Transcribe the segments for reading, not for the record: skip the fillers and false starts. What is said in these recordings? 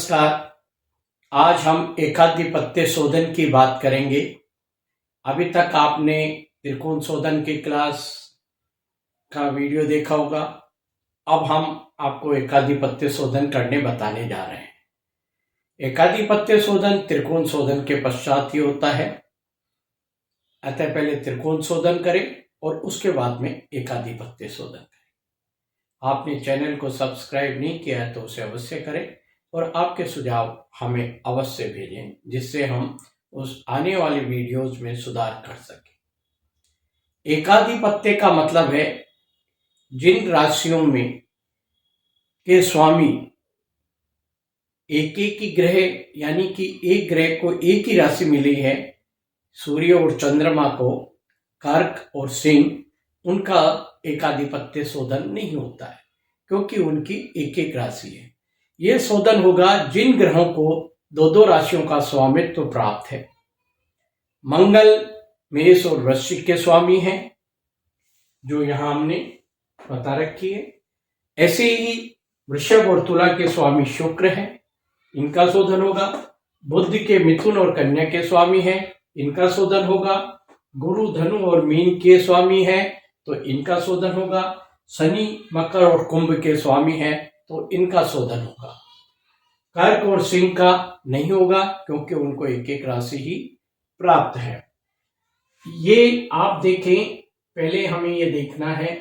नमस्कार। आज हम एकाधिपत्य शोधन की बात करेंगे। अभी तक आपने त्रिकोण शोधन की क्लास का वीडियो देखा होगा। अब हम आपको एकाधिपत्य शोधन करने बताने जा रहे हैं। एकाधिपत्य शोधन त्रिकोण शोधन के पश्चात ही होता है। अतः पहले त्रिकोण शोधन करें और उसके बाद में एकाधिपत्य शोधन करें। आपने चैनल को सब्सक्राइब नहीं किया है तो उसे अवश्य करें और आपके सुझाव हमें अवश्य भेजें, जिससे हम उस आने वाली वीडियोज में सुधार कर सकें। एकाधिपत्य का मतलब है जिन राशियों में के स्वामी एक ही ग्रह, यानी कि एक ग्रह को एक ही राशि मिली है, सूर्य और चंद्रमा को कर्क और सिंह, उनका एकाधिपत्य शोधन नहीं होता है क्योंकि उनकी एक एक राशि है। यह शोधन होगा जिन ग्रहों को दो दो राशियों का स्वामित्व प्राप्त है। मंगल मेष और वृश्चिक के स्वामी हैं, जो यहां हमने बता रखी है। ऐसे ही वृषभ और तुला के स्वामी शुक्र हैं, इनका शोधन होगा। बुध के मिथुन और कन्या के स्वामी हैं, इनका शोधन होगा। गुरु धनु और मीन के स्वामी हैं, तो इनका शोधन होगा। शनि मकर और कुंभ के स्वामी हैं, तो इनका शोधन होगा। कर्क और सिंह का नहीं होगा क्योंकि उनको एक एक राशि ही प्राप्त है। ये आप देखें, पहले हमें ये देखना है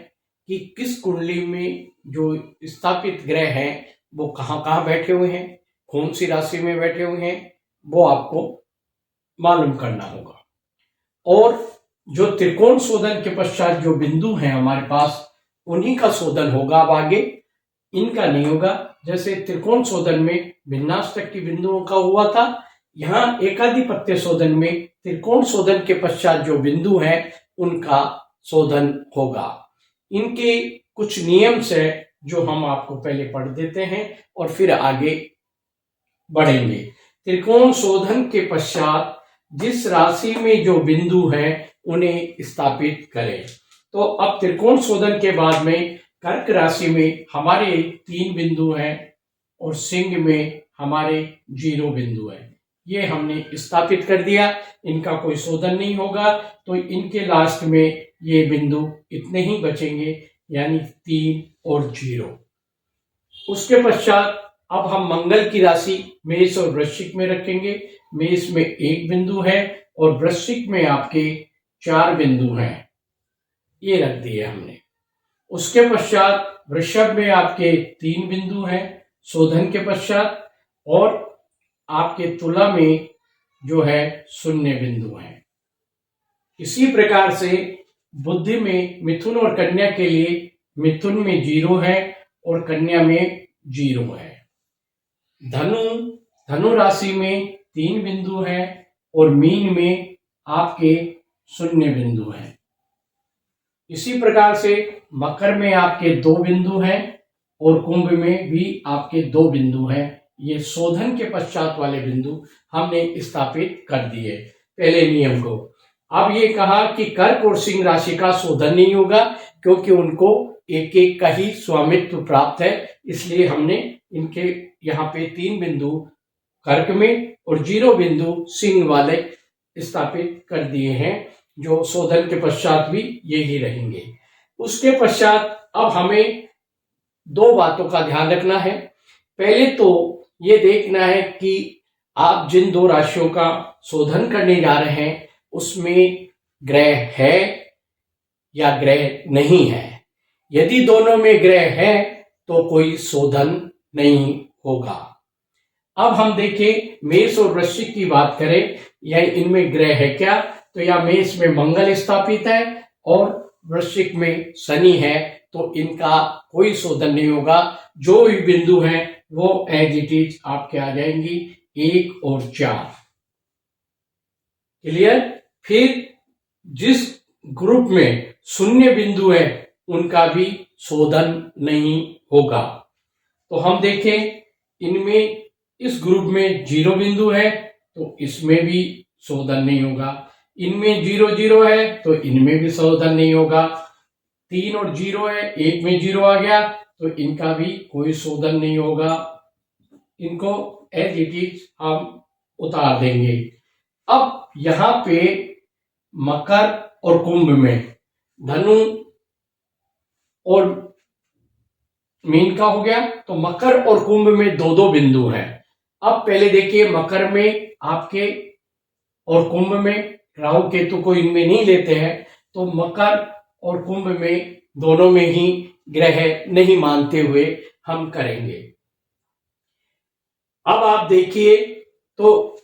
कि किस कुंडली में जो स्थापित ग्रह हैं वो कहाँ कहाँ बैठे हुए हैं, कौन सी राशि में बैठे हुए हैं, वो आपको मालूम करना होगा। और जो त्रिकोण शोधन के पश्चात जो बिंदु हैं हमारे पास, उन्हीं का शोधन होगा। अब आगे इनका नहीं होगा। जैसे त्रिकोण शोधन में विन्यास तक की बिंदुओं का हुआ था, यहाँ एकाधिपत्य शोधन में त्रिकोण शोधन के पश्चात जो बिंदु हैं उनका शोधन होगा। इनके कुछ नियम से जो हम आपको पहले पढ़ देते हैं और फिर आगे बढ़ेंगे। त्रिकोण शोधन के पश्चात जिस राशि में जो बिंदु हैं उन्हें स्थापित करें। तो अब त्रिकोण शोधन के बाद में कर्क राशि में हमारे 3 बिंदु हैं और सिंह में हमारे 0 बिंदु हैं। ये हमने स्थापित कर दिया। इनका कोई शोधन नहीं होगा, तो इनके लास्ट में ये बिंदु इतने ही बचेंगे, यानी 3 और 0। उसके पश्चात अब हम मंगल की राशि मेष और वृश्चिक में रखेंगे। मेष में 1 बिंदु है और वृश्चिक में आपके 4 बिंदु हैं, ये रख दिए हमने। उसके पश्चात वृषभ में आपके 3 बिंदु हैं शोधन के पश्चात, और आपके तुला में जो है 0 बिंदु हैं। इसी प्रकार से बुद्धि में मिथुन और कन्या के लिए मिथुन में 0 है और कन्या में 0 है। धनु राशि में 3 बिंदु हैं और मीन में आपके 0 बिंदु हैं। इसी प्रकार से मकर में आपके 2 बिंदु हैं और कुंभ में भी आपके 2 बिंदु हैं। ये शोधन के पश्चात वाले बिंदु हमने स्थापित कर दिए पहले नियम को। अब ये कहा कि कर्क और सिंह राशि का शोधन नहीं होगा क्योंकि उनको एक एक का ही स्वामित्व प्राप्त है, इसलिए हमने इनके यहाँ पे 3 बिंदु कर्क में और 0 बिंदु सिंह वाले स्थापित कर दिए हैं, जो शोधन के पश्चात भी यही रहेंगे। उसके पश्चात अब हमें 2 बातों का ध्यान रखना है। पहले तो ये देखना है कि आप जिन 2 राशियों का शोधन करने जा रहे हैं उसमें ग्रह है या ग्रह नहीं है। यदि दोनों में ग्रह है तो कोई शोधन नहीं होगा। अब हम देखें मेष और वृश्चिक की बात करें, या इनमें ग्रह है क्या, तो या मेष में मंगल स्थापित है और वृश्चिक में शनि है, तो इनका कोई शोधन नहीं होगा। जो भी बिंदु हैं वो एज इट इज आपके आ जाएंगी 1 और 4। क्लियर। फिर जिस ग्रुप में 0 बिंदु है उनका भी शोधन नहीं होगा। तो हम देखें, इनमें इस ग्रुप में 0 बिंदु है तो इसमें भी शोधन नहीं होगा। इनमें 0 0 है तो इनमें भी शोधन नहीं होगा। 3 और 0 है, एक में 0 आ गया तो इनका भी कोई शोधन नहीं होगा। इनको एज इट इज हम उतार देंगे। अब यहां पे मकर और कुंभ में, धनु और मीन का हो गया, तो मकर और कुंभ में दो दो बिंदु हैं। अब पहले देखिए, मकर में आपके और कुंभ में, राहु केतु को इनमें नहीं लेते हैं, तो मकर और कुंभ में दोनों में ही ग्रह नहीं मानते हुए हम करेंगे। अब आप देखिए, तो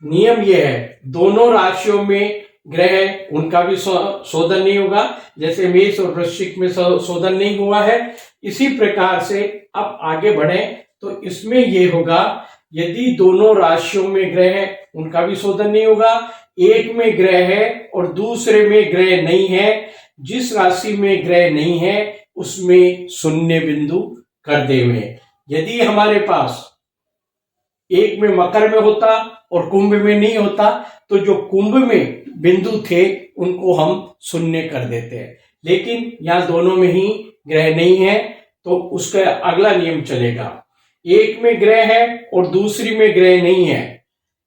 नियम यह है, दोनों राशियों में ग्रह उनका भी शोधन नहीं होगा, जैसे मेष और वृश्चिक में शोधन नहीं हुआ है। इसी प्रकार से अब आगे बढ़े तो इसमें यह होगा, यदि दोनों राशियों में ग्रह है उनका भी शोधन नहीं होगा, एक में ग्रह है और दूसरे में ग्रह नहीं है, जिस राशि में ग्रह नहीं है उसमें शून्य बिंदु कर देंगे। यदि हमारे पास एक में मकर में होता और कुंभ में नहीं होता, तो जो कुंभ में बिंदु थे उनको हम शून्य कर देते हैं, लेकिन यहां दोनों में ही ग्रह नहीं है तो उसका अगला नियम चलेगा। एक में ग्रह है और दूसरी में ग्रह नहीं है,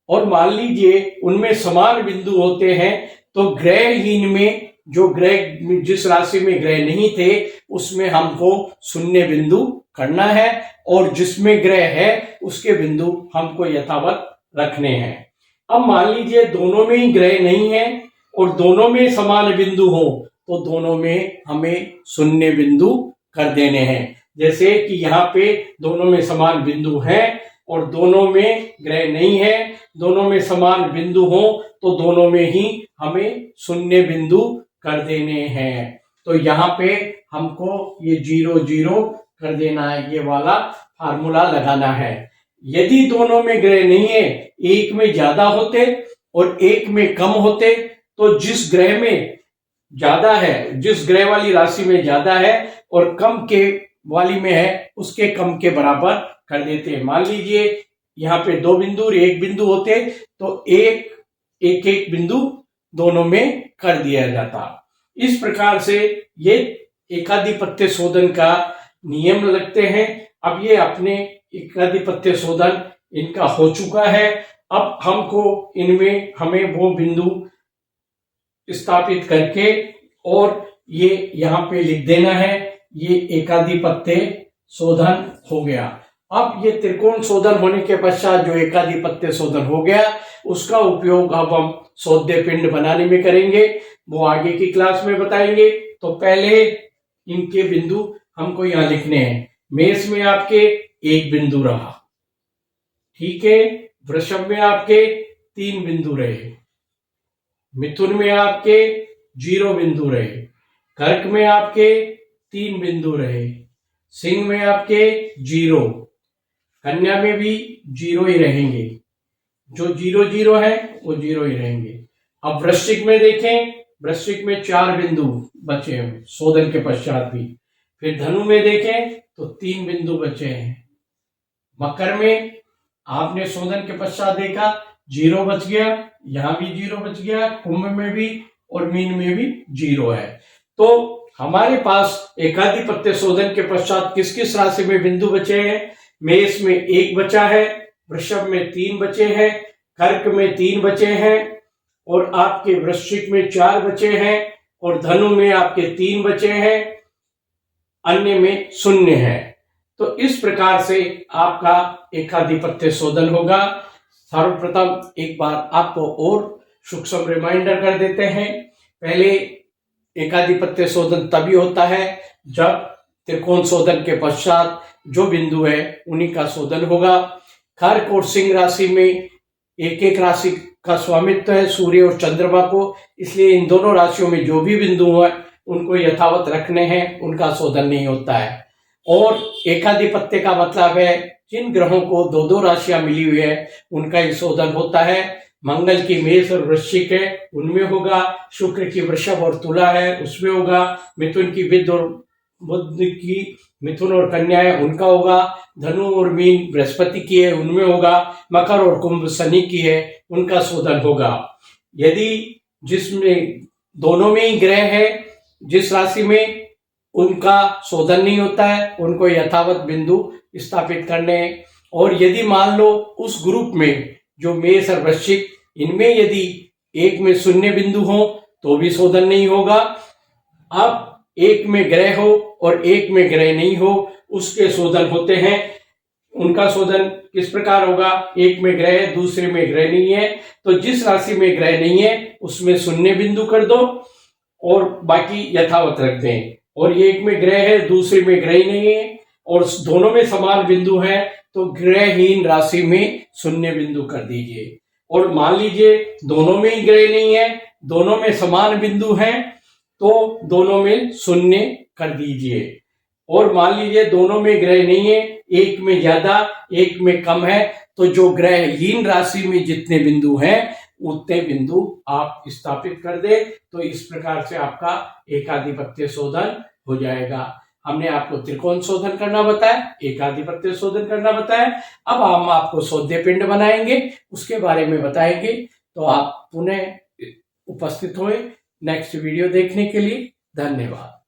और मान लीजिए उनमें समान बिंदु होते हैं, तो ग्रहहीन में जो ग्रह, जिस राशि में ग्रह नहीं थे उसमें हमको शून्य बिंदु करना है, और जिसमें ग्रह है उसके बिंदु हमको यथावत रखने हैं। अब मान लीजिए दोनों में ही ग्रह नहीं है और दोनों में समान बिंदु हो, तो दोनों में हमें शून्य बिंदु कर देने हैं। जैसे कि यहाँ पे दोनों में समान बिंदु हैं और दोनों में ग्रह नहीं है, दोनों में समान बिंदु हो तो दोनों में ही हमें शून्य बिंदु कर देने हैं। तो यहाँ पे हमको ये 0 0 कर देना है, ये वाला फार्मूला लगाना है। यदि दोनों में ग्रह नहीं है, एक में ज्यादा होते और एक में कम होते, तो जिस ग्रह में ज्यादा है, जिस ग्रह वाली राशि में ज्यादा है और कम के वाली में है, उसके कम के बराबर कर देते हैं। मान लीजिए यहाँ पे 2 बिंदु और 1 बिंदु होते, तो एक बिंदु दोनों में कर दिया जाता। इस प्रकार से ये एकाधिपत्य शोधन का नियम लगते हैं। अब ये अपने एकाधिपत्य शोधन इनका हो चुका है। अब हमको इनमें हमें वो बिंदु स्थापित करके और ये यहाँ पे लिख देना है, ये एकाधिपत्य शोधन हो गया। अब ये त्रिकोण शोधन होने के पश्चात जो एकाधिपत्य शोधन हो गया, उसका उपयोग अब हम सौदे पिंड बनाने में करेंगे, वो आगे की क्लास में बताएंगे। तो पहले इनके बिंदु हमको यहाँ लिखने हैं। मेष में आपके 1 बिंदु रहा, ठीक है। वृषभ में आपके 3 बिंदु रहे, मिथुन में आपके 0 बिंदु रहे, कर्क में आपके 3 बिंदु रहे, सिंह में आपके 0, कन्या में भी 0 ही रहेंगे, जो 0 0 है वो 0 ही रहेंगे। अब वृश्चिक में देखें, वृश्चिक में 4 बिंदु बचे हैं शोधन के पश्चात भी। फिर धनु में देखें तो 3 बिंदु बचे हैं। मकर में आपने शोधन के पश्चात देखा 0 बच गया, यहां भी 0 बच गया, कुंभ में भी और मीन में भी 0 है। तो हमारे पास एकाधिपत्य शोधन के पश्चात किस किस राशि में बिंदु बचे हैं? मेष में 1 बचा है, वृषभ में 3 बचे हैं, कर्क में 3 बचे हैं, और आपके वृश्चिक में 4 बचे हैं, और धनु में आपके 3 बचे हैं, अन्य में 0 है। तो इस प्रकार से आपका एकाधिपत्य शोधन होगा। सर्वप्रथम एक बार आपको और सूक्ष्म रिमाइंडर कर देते हैं। पहले एकाधिपत्य शोधन तभी होता है जब त्रिकोण शोधन के पश्चात जो बिंदु है उन्हीं का शोधन होगा। कर्क और सिंह राशि में एक एक राशि का स्वामित्व है सूर्य और चंद्रमा को, इसलिए इन दोनों राशियों में जो भी बिंदु है उनको यथावत रखने हैं, उनका शोधन नहीं होता है। और एकाधिपत्य का मतलब है जिन ग्रहों को 2-2 राशियां मिली हुई है उनका ही शोधन होता है। मंगल की मेष और वृश्चिक है उनमें होगा, शुक्र की वृषभ और तुला है उसमें होगा, मिथुन की विद्ध और बुध की मिथुन और कन्या है उनका होगा, धनु और मीन बृहस्पति की है उनमें होगा, मकर और कुंभ शनि की है उनका शोधन होगा। यदि जिसमें दोनों में ही ग्रह है, जिस राशि में उनका शोधन नहीं होता है, उनको यथावत बिंदु स्थापित करने हैं। और यदि मान लो उस ग्रुप में जो मेष और वृश्चिक, इनमें यदि एक में शून्य बिंदु हो तो भी शोधन नहीं होगा। अब एक में ग्रह हो और एक में ग्रह नहीं हो, उसके शोधन होते हैं। उनका शोधन किस प्रकार होगा? एक में ग्रह है, दूसरे में ग्रह नहीं है, तो जिस राशि में ग्रह नहीं है उसमें शून्य बिंदु कर दो और बाकी यथावत रख दें। और ये एक में ग्रह है, दूसरे में ग्रह नहीं है और दोनों में समान बिंदु है, तो ग्रहहीन राशि में शून्य बिंदु कर दीजिए। और मान लीजिए दोनों में ही ग्रह नहीं है, दोनों में समान बिंदु है, तो दोनों में शून्य कर दीजिए। और मान लीजिए दोनों में ग्रह नहीं है, एक में ज्यादा एक में कम है, तो जो ग्रहहीन राशि में जितने बिंदु हैं उतने बिंदु आप स्थापित कर दे, तो इस प्रकार से आपका एकाधिपत्य शोधन हो जाएगा। हमने आपको त्रिकोण शोधन करना बताया, एकाधिपत्य शोधन करना बताया। अब हम आपको शोध्य पिंड बनाएंगे, उसके बारे में बताएंगे। तो आप पुनः उपस्थित होए नेक्स्ट वीडियो देखने के लिए। धन्यवाद।